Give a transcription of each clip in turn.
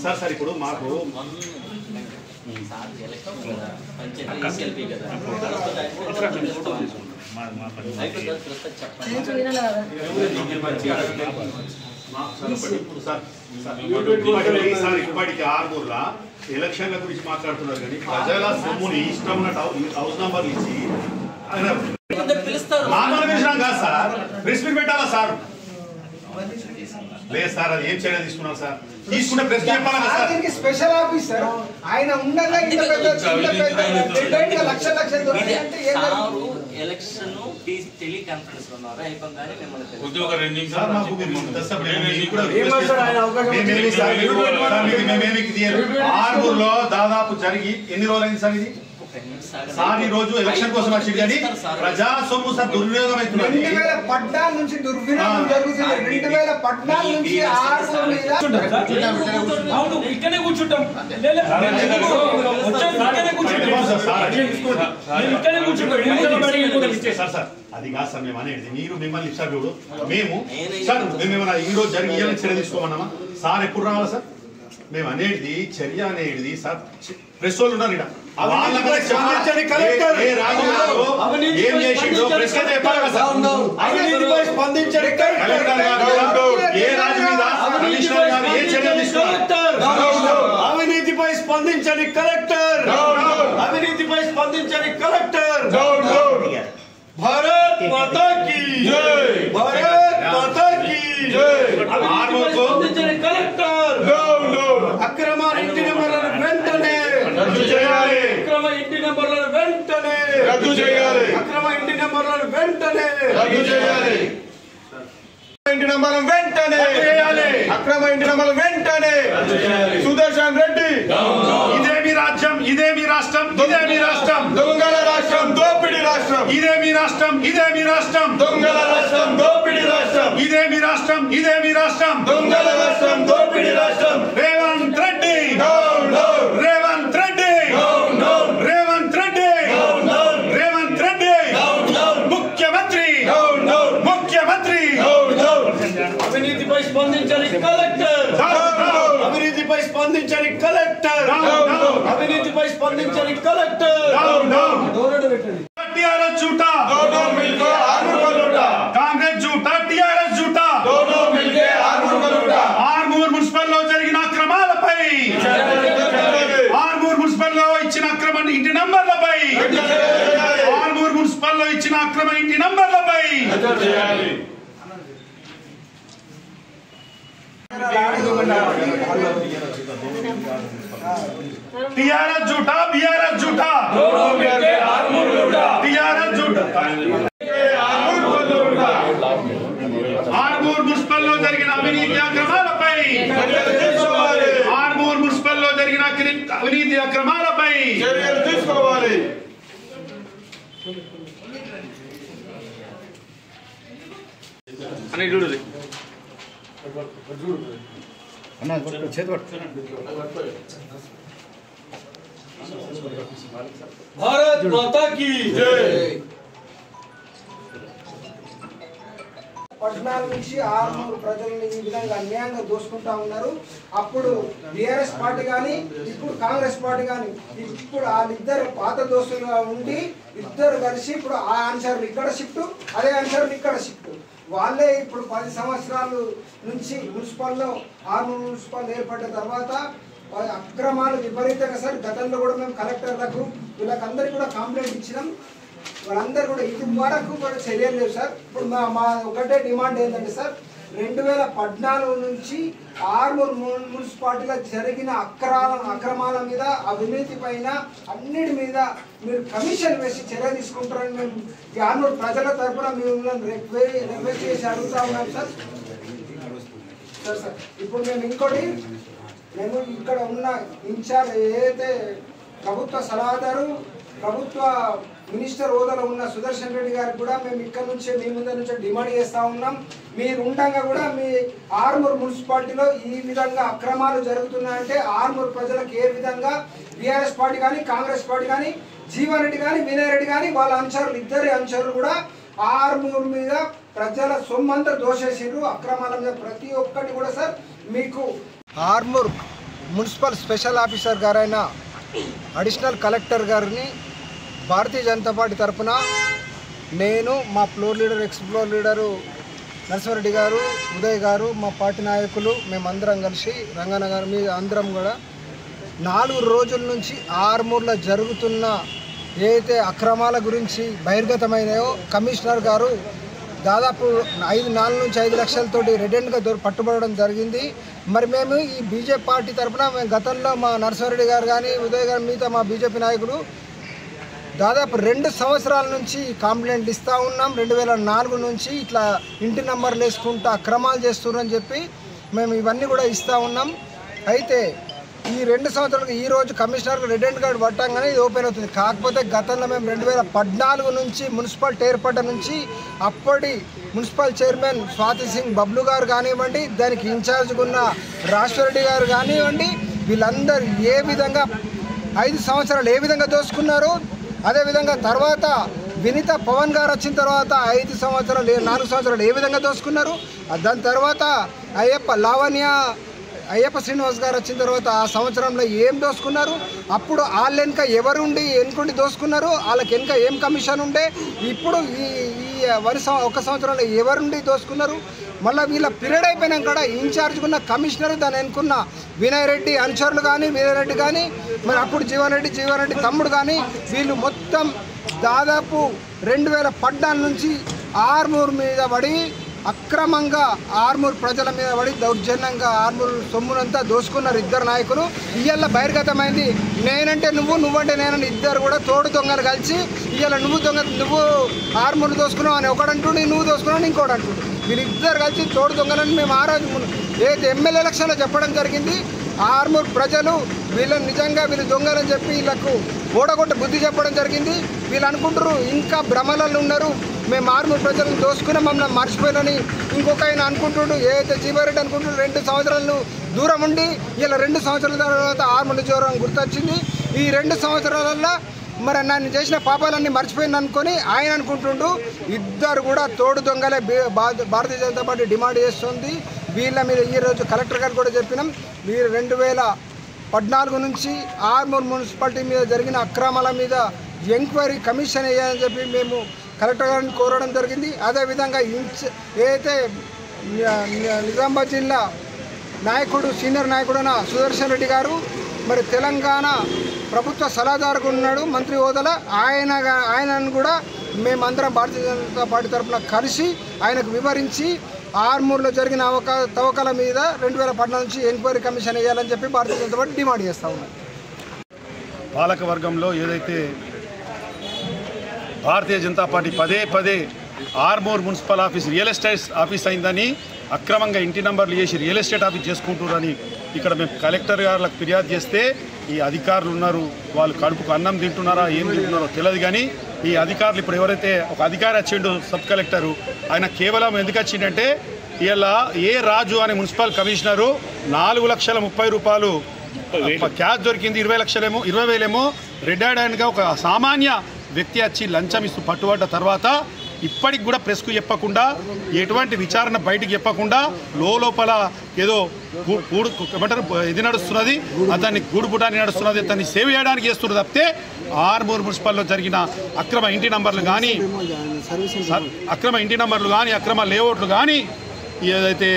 Sir sir ఇప్పుడు మాకు ఇప్పటికి ఆర్మూర్లా ఎలక్షన్ల గురించి మాట్లాడుతున్నారు కానీ ప్రజల సొమ్ముని ఇష్టం హౌస్ నంబర్లు ఇచ్చి కాదు సార్ ప్రెస్ మీట్ పెట్టాలా సార్ లేదు సార్ అది ఏం చర్య తీసుకున్నారు సార్ తీసుకున్న ప్రెస్ చెప్పాలి సార్ స్పెషల్ ఆఫీసర్ ఆయన ఉండగా ఎలక్షన్ టెలికాన్ఫరెన్స్ ఉన్నారు అయిపోగానే ఆర్మూర్లో దాదాపు జరిగి ఎన్ని రోజులైంది సార్ ఇది సార్ ఈ రోజు ఎలక్షన్ కోసం వచ్చింది కానీ ప్రజా సొమ్ము సార్ దుర్వినియోగం అవుతుంది 2014 నుంచి దుర్వినియోగం జరుగుతుంది 2014 నుంచి ఇక్కడే కూర్చుంటాం సార్ అది కాదు సార్ మేము అనేది మీరు మిమ్మల్ని సార్ చూడు మేము సార్ మేమేమన్నా ఈ రోజు జరిగి ఇవ్వాలని చర్య తీసుకోమన్నామా సార్ ఎప్పుడు రావాలా సార్ మేము అనేది చర్య అనేది సార్ ప్రెస్ వాళ్ళు ఉన్నారు ఇక్కడ ఏం చేసిండో ప్రెస్ చెప్పాలి కదా సార్ స్పందించండి ఏ రాజు మీద కమిషనర్ గారు ఏ చర్య తీసుకున్నారు అవినీతిపై స్పందించని కలెక్టర్ అవినీతిపై స్పందించని కలెక్టర్ భారత్ మాతా కీ జై భారత్ మాతా కీ జై స్పందించని కలెక్టర్ అక్రమ ఇంటి నెంబర్లను వెంటనే రద్దు చేయాలి అక్రమ ఇంటి నెంబర్లను వెంటనే రద్దు చేయాలి అక్రమ ఇంటి నెంబర్లను వెంటనే రద్దు చేయాలి ఇంటి నెంబర్లను వెంటనే చేయాలి అక్రమ ఇంటి నెంబర్లను వెంటనే రద్దు చేయాలి సుదర్శన్ రెడ్డి ఇదే మీ రాజ్యం ఇదే మీ రాష్ట్రం ఇదే మీ రాష్ట్రం దొంగల రాష్ట్రం దోపిడీ రాష్ట్రం ఇదే మీ రాష్ట్రం ఇదే మీ రాష్ట్రం దొంగల రాష్ట్రం దోపిడీ రాష్ట్రం ఇదే మీ రాష్ట్రం ఇదే మీ రాష్ట్రం దొంగల రాష్ట్రం దోపిడీ రాష్ట్రం రేవంత్ రెడ్డి రేవంత్ రెడ్డి రేవంత్ రెడ్డి రేవంత్ రెడ్డి ముఖ్యమంత్రి ముఖ్యమంత్రి అవినీతిపై స్పందించని కలెక్టర్ అవినీతిపై స్పందించని కలెక్టర్ అవినీతిపై స్పందించని కలెక్టర్ టీఆర్ఎస్ झूठा కాంగ్రెస్ झूठा టీఆర్ఎస్ झूठा ఆర్మూర్ మున్సిపల్ లో జరిగిన అక్రమాలపై ఆర్మూర్ మున్సిపల్ లో ఇచ్చిన అక్రమ ఇంటి నంబర్లపై ఆర్మూర్ మున్సిపల్ లో ఇచ్చిన అక్రమ ఇంటి నంబర్లపై टीआरएस झूठा बीआरएस झूठा टीआरएस झूठा आर्मूर मुन्सिपल లో జరిగిన అవినీతి అక్రమాలపై ఆర్మూర్ మున్సిపల్ లో జరిగిన అవినీతి అక్రమాలపై చర్యలు తీసుకోవాలి అని చూడుది అన్న చేతి భారత్ మాతా కీ జై 14 నుంచి 6 ప్రజల్ని ఈ విధంగా అన్యాయంగా దోసుకుంటా ఉన్నారు. అప్పుడు టీఆర్ఎస్ పార్టీ కానీ ఇప్పుడు కాంగ్రెస్ పార్టీ కానీ ఇప్పుడు వాళ్ళిద్దరు పాత దోస్తులుగా ఉండి ఇద్దరు కలిసి ఇప్పుడు ఆ ఆన్సర్లు ఇక్కడ షిఫ్ట్ అదే ఆన్సర్లు ఇక్కడ షిఫ్ట్ వాళ్ళే ఇప్పుడు 10 సంవత్సరాల నుంచి మున్సిపల్లో ఆర్మూర్ మున్సిపల్ ఏర్పడ్డ తర్వాత అక్రమాలు విపరీతంగా సార్ గతంలో కూడా మేము కలెక్టర్లకు వీళ్ళకందరికీ కూడా కంప్లైంట్ ఇచ్చినాం. వాళ్ళందరూ కూడా ఇది వరకు కూడా చర్యలు లేవు సార్. ఇప్పుడు మా ఒకటే డిమాండ్ ఏంటంటే సార్ 2014 నుంచి ఆర్మూర్ మున్సిపాలిటీలో జరిగిన అక్రమాల మీద అవినీతి పైన అన్నిటి మీద మీరు కమిషన్ వేసి చర్య తీసుకుంటారని మేము ఈ ఆర్మూర్ ప్రజల తరఫున మేము రిక్వెస్ట్ చేసి అడుగుతా ఉన్నాం సార్. సార్ ఇప్పుడు మేము ఇంకోటి మేము ఇక్కడ ఉన్న ఇన్ఛార్జ్ ఏదైతే ప్రభుత్వ సలహాదారు ప్రభుత్వ మినిస్టర్ హోదాలో ఉన్న సుదర్శన్ రెడ్డి గారికి కూడా మేము ఇక్కడ నుంచే మీ ముందర నుంచే డిమాండ్ చేస్తూ ఉన్నాం. మీరు ఉండగా కూడా మీ ఆర్మూర్ మున్సిపాలిటీలో ఈ విధంగా అక్రమాలు జరుగుతున్నాయంటే ఆర్మూర్ ప్రజలకు ఏ విధంగా బీఆర్ఎస్ పార్టీ కానీ కాంగ్రెస్ పార్టీ కానీ జీవన్ రెడ్డి కానీ వినయ్ రెడ్డి కానీ వాళ్ళ అనుచరులు ఇద్దరి అనుచరులు కూడా ఆర్మూర్ మీద ప్రజల సొమ్మంతా దోషేసిర్రు. అక్రమాల మీద ప్రతి ఒక్కటి కూడా సార్ మీకు ఆర్మూర్ మున్సిపల్ స్పెషల్ ఆఫీసర్ గారైన అడిషనల్ కలెక్టర్ గారిని భారతీయ జనతా పార్టీ తరఫున నేను, మా floor leader, ex floor leader Narasimhareddy గారు, ఉదయ్ గారు, మా పార్టీ నాయకులు మేమందరం కలిసి రంగన్న గారి మీద అందరం కూడా 4 రోజుల నుంచి ఆర్మూర్లో జరుగుతున్న ఏదైతే అక్రమాల గురించి బహిర్గతమైనాయో కమిషనర్ గారు దాదాపు 4 నుంచి 5 లక్షలతోటి రెడెంట్గా పట్టుబడడం జరిగింది. మరి మేము ఈ బీజేపీ పార్టీ తరఫున మేము గతంలో మా నరసింహారెడ్డి గారు కానీ, ఉదయ్ గారు, మిగతా మా బీజేపీ నాయకులు దాదాపు 2 సంవత్సరాల నుంచి కంప్లైంట్లు ఇస్తూ ఉన్నాం. 2004 నుంచి ఇట్లా ఇంటి నంబర్లు వేసుకుంటూ అక్రమాలు చేస్తున్నారని చెప్పి మేము ఇవన్నీ కూడా ఇస్తూ ఉన్నాం. అయితే ఈ 2 సంవత్సరాలకు ఈరోజు కమిషనర్కు రెడెంట్ కార్డు పట్టంగానే ఇది ఓపెన్ అవుతుంది. కాకపోతే గతంలో మేము 2014 నుంచి మున్సిపాలిటీ ఏర్పడ్డ నుంచి అప్పటి మున్సిపల్ చైర్మన్ స్వాతి సింగ్ బబ్లు గారు కానివ్వండి, దానికి ఇన్ఛార్జ్గా ఉన్న రాజశేఖరరెడ్డి గారు కానివ్వండి, వీళ్ళందరూ ఏ విధంగా 5 సంవత్సరాలు ఏ విధంగా దోసుకున్నారో, అదేవిధంగా తర్వాత వినీత పవన్ గారు వచ్చిన తర్వాత 4 సంవత్సరాలు ఏ విధంగా దోసుకున్నారు. దాని తర్వాత అయ్యప్ప శ్రీనివాస్ గారు వచ్చిన తర్వాత ఆ సంవత్సరంలో ఏం దోసుకున్నారు, అప్పుడు వాళ్ళ వెనుక ఎవరుండి ఎన్నుకుండి దోసుకున్నారు, వాళ్ళకి వెనుక ఏం కమిషన్ ఉండే, ఇప్పుడు ఈ 1 సంవత్సరంలో ఎవరుండి దోసుకున్నారు. మళ్ళీ వీళ్ళ పీరియడ్ అయిపోయినాక కూడా ఇన్ఛార్జ్గా ఉన్న కమిషనర్, దాన్ని ఎన్నుకున్న వినయ్ రెడ్డి అనుచరులు కానీ, వినయ్ రెడ్డి కానీ, మరి అప్పుడు జీవన్ రెడ్డి తమ్ముడు కానీ, వీళ్ళు మొత్తం దాదాపు 2014 నుంచి ఆర్మూర్ మీద పడి అక్రమంగా ఆర్మూర్ ప్రజల మీద పడి దౌర్జన్యంగా ఆర్మూర్ సొమ్మునంతా దోసుకున్నారు 2 నాయకులు. ఇవాళ బహిర్గతమైంది. నేనంటే నువ్వంటే నేనంటే ఇద్దరు కూడా తోడు దొంగలు కలిసి ఇవాళ నువ్వు ఆర్మూర్ దోసుకున్నావు అని ఒకడంటుండి, నువ్వు దోసుకున్నావు ఇంకోటి అంటుండు. వీళ్ళిద్దరు కలిసి తోడు దొంగలని మేము ఆ రోజు ఏదైతే ఎమ్మెల్యే ఎలక్షన్లో చెప్పడం జరిగింది. ఆర్మూర్ ప్రజలు వీళ్ళని నిజంగా వీళ్ళు దొంగలని చెప్పి వీళ్ళకు ఓడగొట్ట బుద్ధి చెప్పడం జరిగింది. వీళ్ళు అనుకుంటారు ఇంకా భ్రమలలో ఉన్నారు, మేము ఆర్మూర్ ప్రజలను దోసుకుని మమ్మల్ని మర్చిపోయినని ఇంకొక ఆయన అనుకుంటున్నాడు. ఏదైతే జీవారెడ్డి అనుకుంటున్నాడు 2 సంవత్సరాలు దూరం ఉండి ఇలా 2 సంవత్సరాల తర్వాత ఆర్మూర్ జ్వరం గుర్తొచ్చింది. ఈ 2 సంవత్సరాలలో మరి నన్ను చేసిన పాపాలన్నీ మర్చిపోయింది అనుకొని ఆయన అనుకుంటుండు. ఇద్దరు కూడా తోడు దొంగలే భారతీయ జనతా పార్టీ డిమాండ్ చేస్తుంది. వీళ్ళ మీద ఈరోజు కలెక్టర్ గారు కూడా చెప్పినాం, మీరు 2014 నుంచి ఆర్మూర్ మున్సిపాలిటీ మీద జరిగిన అక్రమాల మీద ఎంక్వైరీ కమిషన్ వేయాలని చెప్పి మేము కలెక్టర్ గారిని కోరడం జరిగింది. అదేవిధంగా ఏదైతే నిజామాబాద్ జిల్లా నాయకుడు, సీనియర్ నాయకుడైన సుదర్శన్ రెడ్డి గారు మరి తెలంగాణ ప్రభుత్వ సలహాదారుగా ఉన్నాడు మంత్రి హోదాలో, ఆయనను కూడా మేమందరం భారతీయ జనతా పార్టీ తరఫున కలిసి ఆయనకు వివరించి ఆర్మూర్లో జరిగిన తవ్వకాల మీద 2014 నుంచి ఎంక్వైరీ కమిషన్ వేయాలని చెప్పి భారతీయ జనతా పార్టీ డిమాండ్ చేస్తూ ఉన్నాం. పాలక వర్గంలో ఏదైతే భారతీయ జనతా పార్టీ పదే Armoor municipal office real estate office అయిందని, అక్రమంగా ఇంటి నంబర్లు చేసి రియల్ ఎస్టేట్ ఆఫీస్ చేసుకుంటున్నారని ఇక్కడ మేము కలెక్టర్ గారికి ఫిర్యాదు చేస్తే ఈ అధికారులు ఉన్నారు, వాళ్ళు కడుపుకు అన్నం తింటున్నారా ఏం తింటున్నారో తెలియదు. కానీ ఈ అధికారులు ఇప్పుడు ఎవరైతే ఒక అధికారి వచ్చిండు సబ్ కలెక్టరు, ఆయన కేవలం ఎందుకు వచ్చిండంటే ఇలా ఏ రాజు అనే మున్సిపల్ కమిషనరు 4,30,000 రూపాయలు క్యాష్ దొరికింది, 20,000 రెడ్ హ్యాండ్గా ఒక సామాన్య వ్యక్తి వచ్చి లంచం ఇస్తూ పట్టుబడ్డ తర్వాత ఇప్పటికి కూడా ప్రెస్కు చెప్పకుండా, ఎటువంటి విచారణ బయటికి చెప్పకుండా లోపల ఏదో ఏమంటారు ఇది నడుస్తున్నది, అతన్ని గూడుపుటాన్ని నడుస్తున్నది, అతన్ని సేవ్ చేయడానికి చేస్తున్నది తప్పితే ఆర్మూర్ మున్సిపల్లో జరిగిన అక్రమ ఇంటి నంబర్లు కానీ, అక్రమ లేఅవుట్లు కానీ, ఏదైతే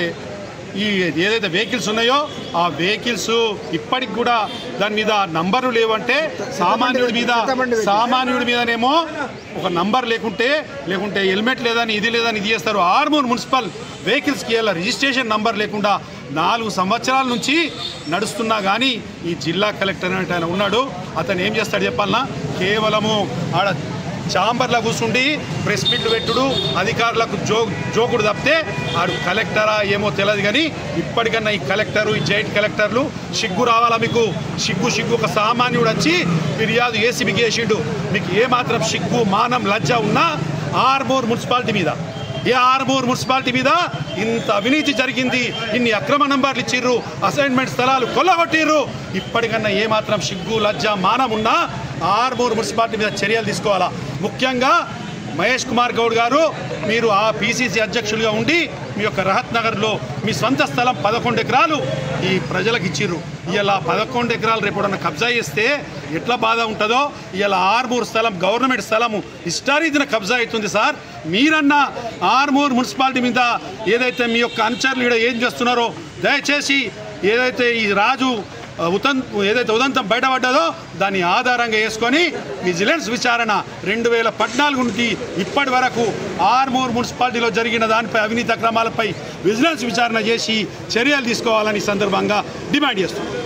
వెహికల్స్ ఉన్నాయో ఆ వెహికల్స్ ఇప్పటికి కూడా దాని మీద నంబర్లు లేవంటే సామాన్యుడి మీదనేమో ఒక నంబర్ లేకుంటే హెల్మెట్ లేదని ఇది చేస్తారు. ఆర్మూర్ మున్సిపల్ వెహికల్స్కి ఇలా రిజిస్ట్రేషన్ నంబర్ లేకుండా 4 సంవత్సరాల నుంచి నడుస్తున్నా కానీ ఈ జిల్లా కలెక్టర్ అంటే ఆయన ఉన్నాడు, అతను ఏం చేస్తాడు చెప్పాలన్నా, కేవలము ఆడ ఛాంబర్లో కూర్చుండి ప్రెస్ మీట్లు పెట్టుడు, అధికారులకు జోకుడు తప్పితే ఆడు కలెక్టరా ఏమో తెలియదు. కానీ ఇప్పటికన్నా ఈ కలెక్టరు, ఈ జాయింట్ కలెక్టర్లు సిగ్గు రావాలా మీకు? సిగ్గు ఒక సామాన్యుడు వచ్చి ఫిర్యాదు ఏసీబీకి వేసిండు. మీకు ఏమాత్రం సిగ్గు, మానం, లజ్జ ఉన్నా ఆర్మూర్ మున్సిపాలిటీ మీద ఇంత అవినీతి జరిగింది, ఇన్ని అక్రమ నంబర్లు ఇచ్చిర్రు, అసైన్మెంట్ స్థలాలు కొల్లగొట్టిర్రు, ఇప్పటికన్నా ఏమాత్రం సిగ్గు, లజ్జ, మానం ఉన్నా ఆర్మూర్ మున్సిపాలిటీ మీద చర్యలు తీసుకోవాలా. ముఖ్యంగా మహేష్ కుమార్ గౌడ్ గారు మీరు ఆ పిసిసి అధ్యక్షులుగా ఉండి మీ యొక్క రహత్ నగర్లో మీ సొంత స్థలం 11 ఎకరాలు ఈ ప్రజలకు ఇచ్చిర్రు. ఇలా 11 ఎకరాలు రేపు కబ్జా చేస్తే ఎట్లా బాధ ఉంటుందో, ఇలా ఆర్మూర్ స్థలం గవర్నమెంట్ స్థలము ఇష్టారీతిన కబ్జా అవుతుంది సార్. మీరన్నా ఆర్మూర్ మున్సిపాలిటీ మీద ఏదైతే మీ యొక్క అనుచరులు ఇక్కడ ఏం చేస్తున్నారో దయచేసి ఏదైతే ఈ రాజు ఏదైతే ఉదంతం బయటపడ్డదో దాన్ని ఆధారంగా వేసుకొని విజిలెన్స్ విచారణ 2014 నుండి ఇప్పటి వరకు ఆర్మూర్ మున్సిపాలిటీలో జరిగిన దానిపై అవినీతి అక్రమాలపై విజిలెన్స్ విచారణ చేసి చర్యలు తీసుకోవాలని సందర్భంగా డిమాండ్ చేస్తున్నాం.